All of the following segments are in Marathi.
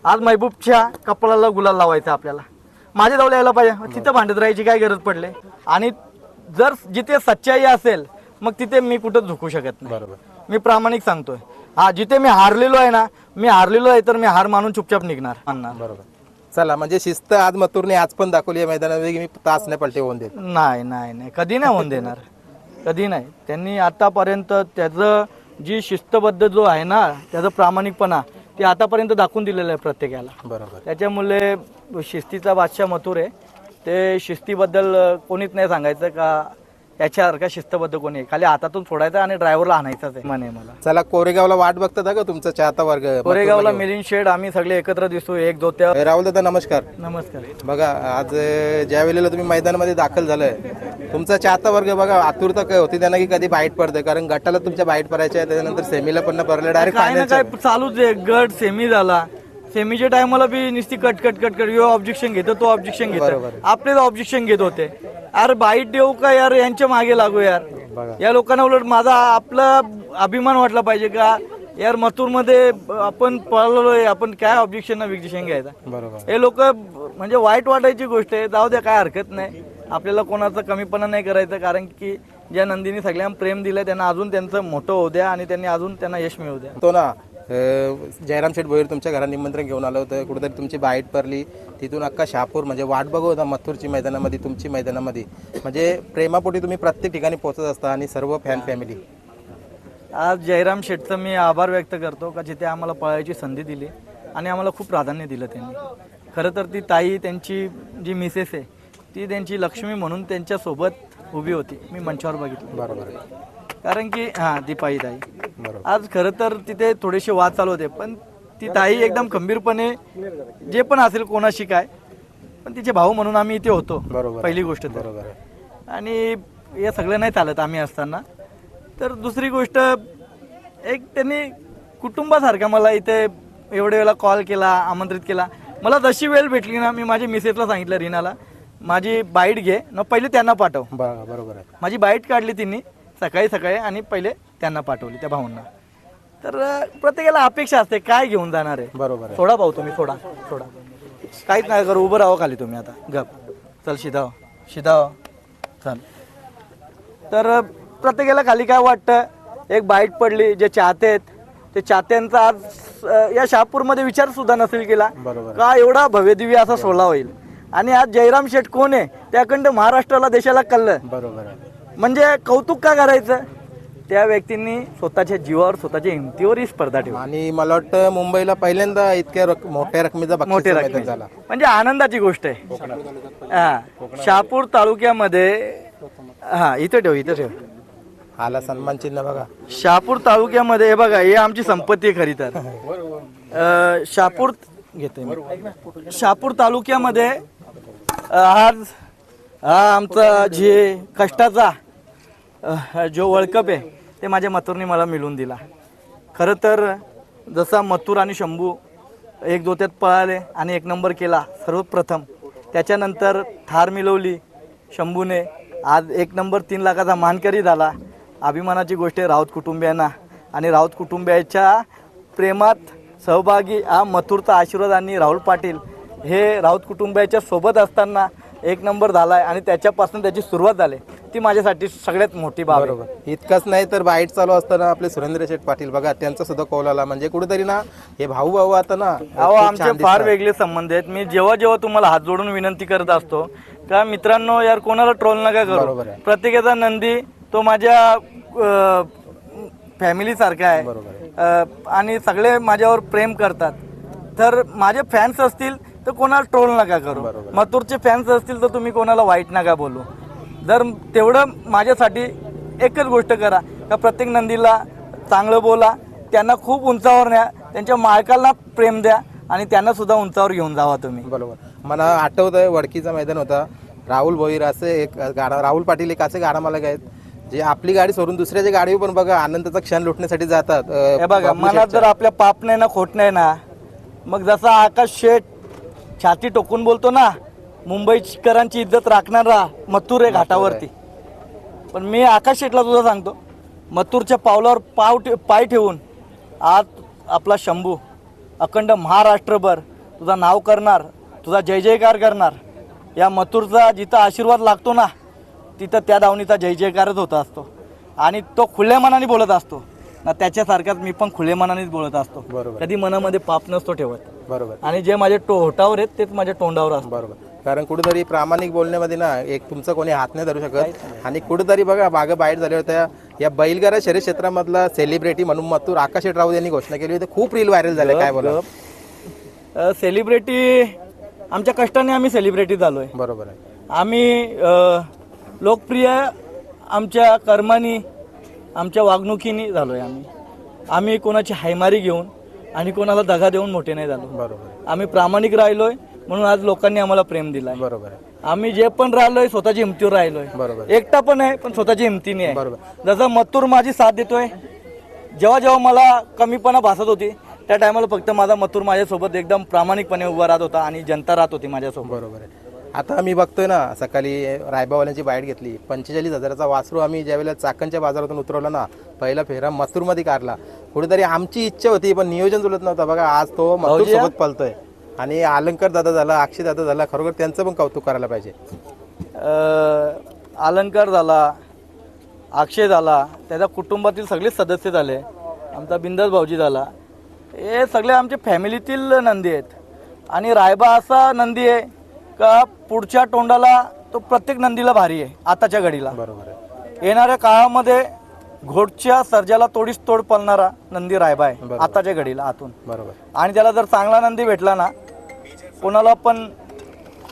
आज महबूबच्या कपाळाला गुलाल लावायचा आपल्याला, माझ्या जवळ यायला पाहिजे, तिथं भांडत राहायची काय गरज पडले. आणि जर जिथे सच्चाई असेल मग तिथे मी कुठं झुकू शकत नाही. मी प्रामाणिक सांगतोय. हा, जिथे मी हारलेलो आहे ना, मी हारलेलो आहे तर मी हार मानून चुपचाप निघणार. बरोबर. चला, म्हणजे शिस्त आज मथुरने आज पण दाखवली आहे मैदानामध्ये की मी तास नाही पलटे होऊन देत. नाही नाही नाही, कधी नाही होऊन देणार, कधी नाही. त्यांनी आतापर्यंत त्याचं जी शिस्तबद्ध जो आहे ना, त्याचा प्रामाणिकपणा ते आतापर्यंत दाखवून दिलेलं आहे प्रत्येकाला. बरोबर. त्याच्यामुळे शिस्तीचा बादशाह मथुर आहे. ते शिस्तीबद्दल कोणीच नाही सांगायचं का त्याच्यासारखा शिस्तबद्ध कोणी आहे. खाली हातातून सोडायचं आणि ड्रायव्हरला आणायचाच आहे म्हणे मला. चला, कोरेगावला वाट बघतात का तुमचा चाहता वर्ग? कोरेगावला मिलिंद शेड आम्ही सगळे एकत्र दिसतो, एक दोत्या. राहुल दादा नमस्कार. नमस्कार. बघा, आज ज्या वेळेला तुम्ही मैदानामध्ये दाखल झालाय, तुमचा चाहता वर्ग बघा आतुरता काय होती त्यांना की कधी बाईट पडते, कारण गटाला तुमच्या बाईट पडायच्या आहे, त्याच्यानंतर सेमीला पण पडलं डायरेक्ट काय ना काय चालूच आहे. गट सेमी झाला, सेमीच्या टायमाला बी नुसती कट कट कट कट, यो ऑब्जेक्शन घेतो तो ऑब्जेक्शन घेतो, आपलेच ऑब्जेक्शन घेत होते. अरे बाईट देऊ का यार, यांच्या मागे लागू यार. या लोकांना उलट माझा आपला अभिमान वाटला पाहिजे का यार, मथुर मध्ये आपण पळलोय, आपण काय ऑब्जेक्शन घ्यायचा. बरोबर. हे लोक म्हणजे वाईट वाटायची गोष्ट आहे. जाऊ द्या, काय हरकत नाही. आपल्याला कोणाचा कमीपणा नाही करायचं, कारण की ज्या नंदीने सगळ्यांना प्रेम दिलं त्यांना अजून त्यांचं मोठं होऊ द्या आणि त्यांनी अजून त्यांना यश मिळू द्या. तो ना जयराम शेठ भोईर तुमच्या घरात निमंत्रण घेऊन आलं होतं, कुठेतरी तुमची बाईट पडली, तिथून अख्खा शहापूर म्हणजे वाट बघत होता मथुरची मैदानामध्ये, तुमची मैदानामध्ये. म्हणजे प्रेमापोटी तुम्ही प्रत्येक ठिकाणी पोहोचत असता आणि सर्व फॅन फॅमिली. आज जयराम शेठचं मी आभार व्यक्त करतो का जिथे आम्हाला पळायची संधी दिली आणि आम्हाला खूप प्राधान्य दिलं त्यांनी. खरं तर ती ताई, त्यांची जी मिसेस आहे ती त्यांची लक्ष्मी म्हणून त्यांच्यासोबत उभी होती. मी मंचावर बघितलं. बरोबर. कारण की दीपाई ताई, आज खरं तर तिथे थोडेसे वाद चालू होते, पण ती ताई एकदम खंबीरपणे जे पण असेल कोणाशी काय, पण तिचे भाऊ म्हणून आम्ही इथे होतो. पहिली गोष्ट तर. आणि हे सगळं नाही चालत आम्ही असताना. तर दुसरी गोष्ट, एक त्यांनी कुटुंबासारखा मला इथे एवढ्या वेळेला कॉल केला, आमंत्रित केला. मला जशी वेळ भेटली ना, मी माझ्या मिसेसला सांगितलं, रीनाला माझी बाईट घे ना, पहिले त्यांना पाठव. बरोबर आहे. माझी बाईट काढली तिने सकाळी सकाळी आणि पहिले त्यांना पाठवली, त्या भाऊंना. तर प्रत्येकाला अपेक्षा असते, काय घेऊन जाणार आहे. बरोबर. सोडा भाऊ, तुम्ही सोडा सोडा, काहीच नाही करू, उभं राहा खाली तुम्ही. आता गप, चल शिधा शिधा चल. तर प्रत्येकाला खाली काय वाटतं, एक बाईट पडली, जे चाहते आहेत ते चाहत्यांचा आज या शहापूरमध्ये विचार सुद्धा नसेल केला का एवढा भव्यदिव्य असा सोहळा होईल. आणि आज जयराम शेठ कोण आहे, त्याखंड महाराष्ट्राला देशाला कळलं. बरोबर आहे. म्हणजे कौतुक का करायचं, त्या व्यक्तींनी स्वतःच्या जीवावर, स्वतःच्या हिमतीवर ही स्पर्धा ठेवली. आणि मला वाटतं मुंबईला पहिल्यांदा इतक्या मोठ्या रकमेचा मोठ्या रकमेचा झाला, म्हणजे आनंदाची गोष्ट आहे. शहापूर तालुक्यामध्ये, इथे ठेव आला सन्मान चिन्ह बघा. शहापूर तालुक्यामध्ये हे बघा, हे आमची संपत्ती आहे खरी तर. शहापूर घेते, शहापूर तालुक्यामध्ये आज हा आमचा जे कष्टाचा जो वर्ल्ड कप आहे ते माझ्या मथुरने मला मिळवून दिला. खरं तर जसा मथुर आणि शंभू एक दोत्यात पळाले आणि एक नंबर केला सर्वप्रथम, त्याच्यानंतर थार मिळवली शंभूने, आज 1 नंबर 3 लाखाचा मानकरी झाला. अभिमानाची गोष्ट आहे राऊत कुटुंबियांना, आणि राऊत कुटुंबियाच्या प्रेमात सहभागी हा मथुरचा आशीर्वाद आणि राहुल पाटील हे राऊत कुटुंबियाच्या सोबत असताना 1 नंबर झालाय आणि त्याच्यापासून त्याची सुरुवात झाली. ती माझ्यासाठी सगळ्यात मोठी बाब आहे. इतकंच नाही तर बाईट चालू असताना आपले सुरेंद्र शेठ पाटील बघा, त्यांचा सुद्धा कॉल आला. म्हणजे कुठेतरी ना हे भाऊ आता ना आमचे फार वेगळे संबंध आहेत. मी जेव्हा जेव्हा तुम्हाला हात जोडून विनंती करत असतो का मित्रांनो यार, कोणाला ट्रोल नका करू. प्रत्येकाचा नंदी तो माझ्या फॅमिली सारखा आहे आणि सगळे माझ्यावर प्रेम करतात. तर माझे फॅन्स असतील तर कोणाला ट्रोल नका करू, मथुरचे फॅन्स असतील तर तुम्ही कोणाला वाईट नका बोलू. जर तेवढं माझ्यासाठी एकच गोष्ट करा का प्रत्येक नंदीला चांगलं बोला, त्यांना खूप उंचावर न्या, त्यांच्या मालकाला प्रेम द्या आणि त्यांना सुद्धा उंचावर घेऊन जावा तुम्ही. बरोबर. मला आठवतंय वडकीचा मैदान होता, राहुल भोईर असे एक गाडा, राहुल पाटील एक असे गाडा मला आहेत जे आपली गाडी सोडून दुसऱ्याच्या गाडीवर पण बघा आनंदाचा क्षण लुटण्यासाठी जातात. हे बघा, मनात जर आपल्या पाप नाही ना, खोट नाही ना, मग जसा आकाश शेठ छाती टोकून बोलतो ना, मुंबईकरांची इज्जत राखणारा मथुर आहे घाटावरती. पण मी आकाश शेठला तुझं सांगतो, मथुरच्या पावलावर पाय ठेवून आज आपला शंभू अखंड महाराष्ट्रभर तुझा नाव करणार, तुझा जय जयकार करणार. या मथुरचा जिथं आशीर्वाद लागतो ना तिथं त्या दावणीचा जय जयकारच होत असतो आणि तो खुल्या मनाने बोलत असतो ना. त्याच्यासारखाच मी पण खुल्या मनानेच बोलत असतो. बरोबर. कधी मनामध्ये पाप नसतो ठेवत. बरोबर. आणि जे माझे होटावर आहेत तेच माझ्या तोंडावर असतं. बरोबर. कारण कुठेतरी प्रामाणिक बोलण्यामध्ये ना एक तुमचं कोणी हात नाही धरू शकत. आणि कुठेतरी बघा मागं बाहेर झाल्या होत्या या बैलगाडा शर्यत क्षेत्रामधला सेलिब्रिटी म्हणून मथुर आकाश राऊत यांनी घोषणा केली होती. खूप रील व्हायरल झाले. काय बोला? सेलिब्रिटी आमच्या कष्टाने आम्ही सेलिब्रिटी झालोय. बरोबर आहे. आम्ही लोकप्रिय आमच्या कर्मानी आमच्या वागणुकीने झालोय. आम्ही कोणाची हायमारी घेऊन आणि कोणाला दगा देऊन मोठे नाही झालो. बरोबर. आम्ही प्रामाणिक राहिलोय म्हणून आज लोकांनी आम्हाला प्रेम दिलाय. बरोबर आहे. आम्ही जे पण राहिलोय स्वतःची हिमतीवर राहिलोय. बरोबर. एकटा पण आहे पण स्वतःची हिमतीने आहे. बरोबर. जसं मथुर माझी साथ देतोय. जेव्हा जेव्हा मला कमीपणा भासत होती त्या टायमाला फक्त माझा मथुर माझ्यासोबत एकदम प्रामाणिकपणे उभा राहत होता आणि जनता राहत होती माझ्यासोबत. बरोबर आहे. आता मी बघतोय ना सकाळी रायबावाल्यांची बाईट घेतली. 45,000चा वासरू आम्ही ज्यावेळेला चाकणच्या बाजारातून उतरवला ना पहिला फेरा मथुरमध्ये काढला. कुठेतरी आमची इच्छा होती पण नियोजन जुळत नव्हतं. बघा आज तो मथुर सोबत पळतोय आणि अलंकार दादा झाला, अक्षय दादा झाला. खरोखर त्यांचं पण कौतुक करायला पाहिजे. अलंकार झाला, अक्षय झाला, त्याच्या कुटुंबातील सगळेच सदस्य झाले, आमचा बिंदास भाऊजी झाला. हे सगळे आमच्या फॅमिलीतील नंदी आहेत. आणि रायबा असा नंदी आहे का पुढच्या तोंडाला तो प्रत्येक नंदीला भारी आहे आताच्या घडीला. बरोबर आहे. येणाऱ्या काळामध्ये घोटच्या सर्जाला तोडीस तोड पळणारा नंदी रायबा आहे आताच्या घडीला आतून. बरोबर. आणि त्याला जर चांगला नंदी भेटला ना कोणाला पण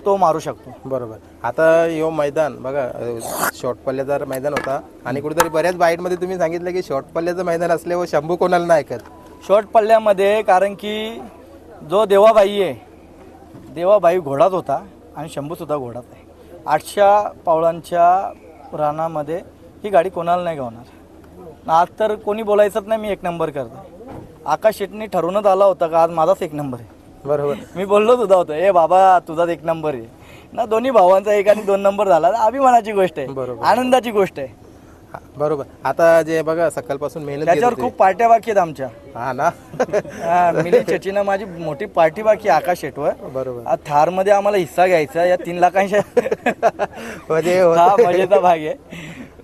तो मारू शकतो. बरोबर. आता यो मैदान बघा शॉर्ट पल्ल्याचा मैदान होता आणि कुठेतरी बऱ्याच बाईटमध्ये तुम्ही सांगितलं की शॉर्ट पल्ल्याचं मैदान असल्यावर शंभू कोणाला नाही ऐकत. शॉर्ट पल्ल्यामध्ये कारण की जो देवाबाई आहे, देवाबाई घोडाच होता आणि शंभू सुद्धा घोडाच आहे. 800 पावलांच्या रानामध्ये ही गाडी कोणाला नाही गावणार. आज तर कोणी बोलायचंच नाही मी एक नंबर करतो. आकाश शेटनी ठरवूनच आला होता का आज माझाच एक नंबर आहे. बरोबर. मी बोललो सुद्धा होतो ए बाबा तुझाच एक नंबर आहे ना. दोन्ही भावांचा 1 आणि 2 नंबर झाला अभिमानाची गोष्ट आहे. बरोबर. आनंदाची गोष्ट आहे. बरोबर. आता जे बघा सकाळपासून मेहनत त्याच्यावर खूप पार्ट्या बाकी आहेत आमच्या. हा ना. मिली चचीनं माझी मोठी पार्टी बाकी आहे आकाश शेटवर. बरोबर. थार मध्ये आम्हाला हिस्सा घ्यायचा या 3 लाखांच्या म्हणजे हा मजेचा भाग आहे.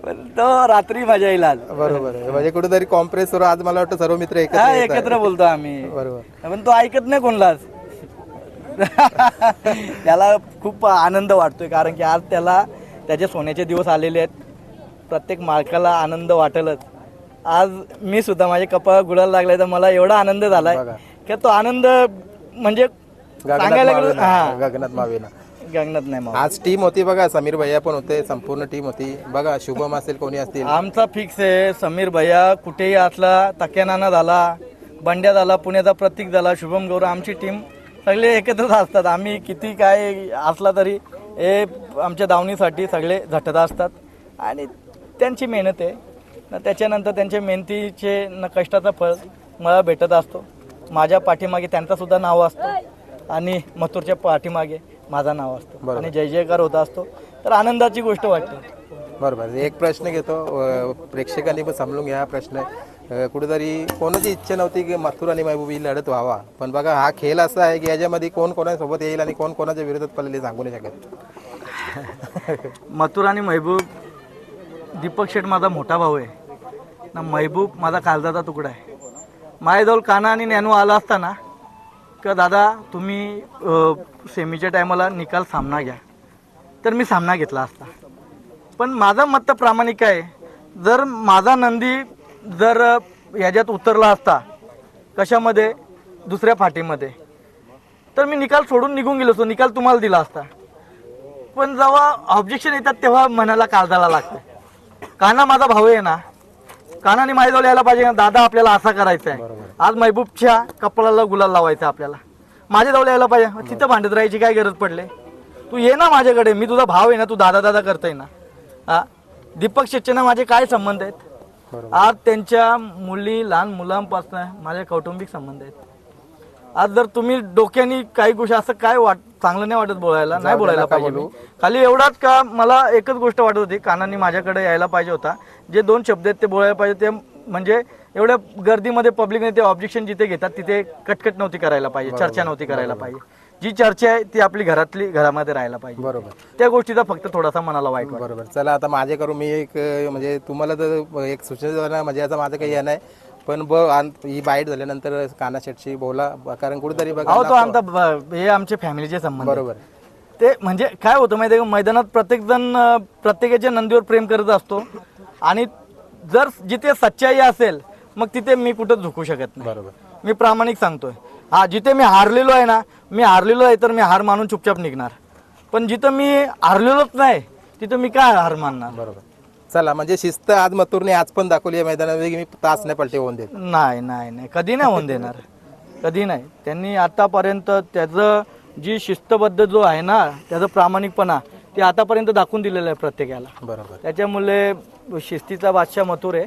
तो रात्री मजा येईल आज. बरोबर आहे. म्हणजे कुठेतरी कॉम्प्रेसवर आज मला वाटतं सर्व मित्र एकत्र बोलतो आम्ही. बरोबर. पण तो ऐकत नाही कोणलाच. त्याला खूप आनंद वाटतोय कारण की आज त्याला त्याचे सोन्याचे दिवस आलेले आहेत. प्रत्येक मालकाला आनंद वाटेलच. आज मी सुद्धा माझे कपाळ गुलाल लागले तर मला एवढा आनंद झालाय की तो आनंद म्हणजे सांगायला गेलो गगनात मावेना. गगनात नाही. आज टीम होती बघा, समीर भैया पण होते, संपूर्ण टीम होती बघा. शुभम असेल कोणी असतील. आमचा फिक्स आहे. समीर भैया कुठेही असला, तक्यानाना झाला, बंड्या झाला, पुण्याचा प्रतीक झाला, शुभम गौरव, आमची टीम सगळे एकत्रच असतात. आम्ही किती काय असला तरी हे आमच्या दावणीसाठी सगळे झटत असतात आणि त्यांची मेहनत आहे. त्याच्यानंतर त्यांच्या मेहनतीचे न कष्टाचं फळ मला भेटत असतो. माझ्या पाठीमागे त्यांचा सुद्धा नाव असतो आणि मथुरच्या पाठीमागे माझं नाव असतं आणि जय जयकार होत असतो. तर आनंदाची गोष्ट वाटते. बरोबर. एक प्रश्न घेतो, प्रेक्षकांनी पण समजून घ्या. हा प्रश्न कुठेतरी कोणाची इच्छा नव्हती की मथुर आणि महबूब ही लढत व्हावा, पण बघा हा खेळ असा आहे की याच्यामध्ये कोण कोणासोबत येईल आणि कोण कोणाच्या विरोधात पडलेले सांगू नाही शकत. मथुर आणि महबूब, दीपक शेठ माझा मोठा भाऊ आहे ना, महबूब माझा काळजाचा तुकडा आहे. माझ्याजवळ काना आणि नॅनू आला असताना का दादा तुम्ही सेमीच्या टायमाला निकाल सामना घ्या, तर मी सामना घेतला असता. पण माझं मत प्रामाणिक आहे. जर माझा नंदी जर ह्याच्यात उतरला असता कशामध्ये दुसऱ्या फाटीमध्ये तर मी निकाल सोडून निघून गेलो असतो, निकाल तुम्हाला दिला असता. पण जेव्हा ऑब्जेक्शन येतात तेव्हा मनाला काळजाला लागतं. काना माझा भाऊ आहे ना, कानाने माझ्याजवळ यायला पाहिजे ना, दादा आपल्याला असा करायचा आहे, आज महबूबच्या कपाळाला गुलाल लावायचा आपल्याला, माझ्याजवळ यायला पाहिजे. तिथं भांडत राहायची काय गरज पडले? तू ये ना माझ्याकडे, मी तुझा भाव आहे ना, तू दादा दादा करतोय ना. हा दीपक शेट्टीचे ना माझे काय संबंध आहेत? आज त्यांच्या मुली लहान मुलांपासून माझे कौटुंबिक संबंध आहेत. आज जर तुम्ही डोक्याने काही गोष्टी असं काय चांगलं नाही वाटत बोलायला, नाही बोलायला पाहिजे. खाली एवढाच का मला एकच गोष्ट वाटत होती, कानांनी माझ्याकडे यायला पाहिजे होता. जे 2 शब्द आहेत ते बोलायला पाहिजे, ते म्हणजे एवढ्या गर्दीमध्ये पब्लिकने ते ऑब्जेक्शन जिथे घेतात तिथे कटकट नव्हती करायला पाहिजे, चर्चा नव्हती करायला पाहिजे. जी चर्चा आहे ती आपली घरामध्ये राहायला पाहिजे. बरोबर. त्या गोष्टीचा फक्त थोडासा मनाला वाईट वाटतं. बरोबर. चला आता माझे करू मी एक म्हणजे तुम्हाला तर एक सूचना म्हणजे याचा माझं काही हे नाही, पण ही बाईट झाल्यानंतर काना शेटशी बोला, कारण कुठेतरी बघा अहो तो आमचा हे आमचे फॅमिलीचे संबंध आहेत. बरोबर. ते म्हणजे काय होतं माहिती आहे का, मैदानात प्रत्येकजण प्रत्येकाच्या नंदीवर प्रेम करत असतो आणि जर जिथे सच्चाई असेल मग तिथे मी कुठं झुकू शकत नाही. बरोबर. मी प्रामाणिक सांगतोय. हा, जिथे मी हारलेलो आहे ना, मी हारलेलो आहे तर मी हार मानून चुपचाप निघणार, पण जिथं मी हारलेलोच नाही तिथं मी काय हार मानणार. बरोबर. चला म्हणजे शिस्त आज मथुरने आज पण दाखवली आहे मैदानामध्ये की मी तास नाही पलटे होऊन देत. नाही नाही नाही, कधी नाही होऊन देणार, कधी नाही. त्यांनी आतापर्यंत त्याचं जी शिस्तबद्ध जो आहे ना, त्याचा प्रामाणिकपणा ते आतापर्यंत दाखवून दिलेलं आहे प्रत्येकाला. बरोबर. त्याच्यामुळे शिस्तीचा बादशाह मथुर आहे.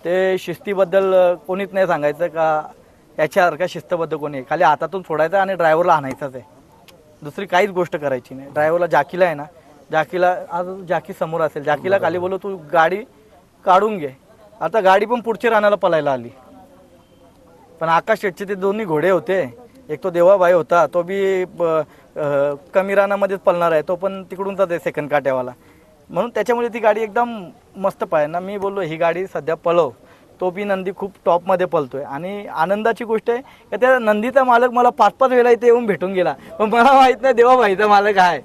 ते शिस्तीबद्दल कोणीच नाही सांगायचं का याच्यासारखा शिस्तबद्ध कोणी आहे. खाली हातातून सोडायचं आणि ड्रायव्हरला आणायचंच आहे, दुसरी काहीच गोष्ट करायची नाही. ड्रायव्हरला जाकीला आहे ना, जाकीला आज जाकी समोर असेल, जाकीला खाली बोलू तू गाडी काढून घे. आता गाडी पण पुढची रानाला पळायला आली, पण आकाश शेटचे ते दोन्ही घोडे होते. एक तो देवाबाई होता, तो बी कमी रानामध्येच पळणार आहे, तो पण तिकडूनच आहे सेकंड काट्यावाला, म्हणून त्याच्यामुळे ती गाडी एकदम मस्त पाहिजे ना. मी बोललो ही गाडी सध्या पळव, तो बी नंदी खूप टॉपमध्ये पळतोय. आणि आनंदाची गोष्ट आहे की त्या नंदीचा मालक मला 5-5 वेळा इथे येऊन भेटून गेला, पण मला माहित नाही देवाबाईचा मालक आहे.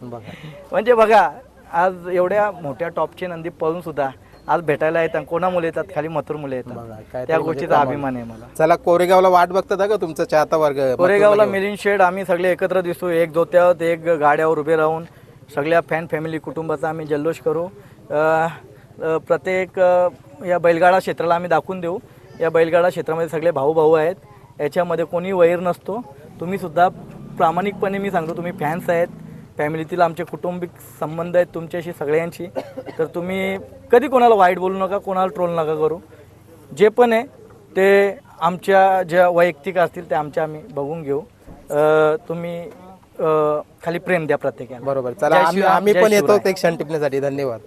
म्हणजे बघा, आज एवढ्या मोठ्या टॉपचे नंदी पळून सुद्धा आज भेटायला येतात. कोणामुळे येतात? खाली मथुर मुले येतात. त्या गोष्टीचा अभिमान आहे मला. चला कोरेगावला वाट बघतात का तुमचा चाहता वर्ग? कोरेगावला मिलिंद शेड आम्ही सगळे एकत्र दिसतो, एक जोत्यावर एक गाड्यावर उभे राहून सगळ्या फॅन फॅमिली कुटुंबाचा आम्ही जल्लोष करू. प्रत्येक या बैलगाडा क्षेत्राला आम्ही दाखवून देऊ, या बैलगाडा क्षेत्रामध्ये सगळे भाऊ भाऊ आहेत, याच्यामध्ये कोणी वैर नसतो. तुम्ही सुद्धा प्रामाणिकपणे मी सांगतो, तुम्ही फॅन्स आहेत, फॅमिलीतील आमचे कुटुंबिक संबंध आहेत तुमच्याशी सगळ्यांशी, तर तुम्ही कधी कोणाला वाईट बोलू नका, कोणाला ट्रोल नका करू. जे पण आहे ते आमच्या ज्या वैयक्तिक असतील ते आम्ही बघून घेऊ. तुम्ही खाली प्रेम द्या प्रत्येकाला. बरोबर. चला आम्ही पण येतो एक क्षण टिपण्यासाठी. धन्यवाद.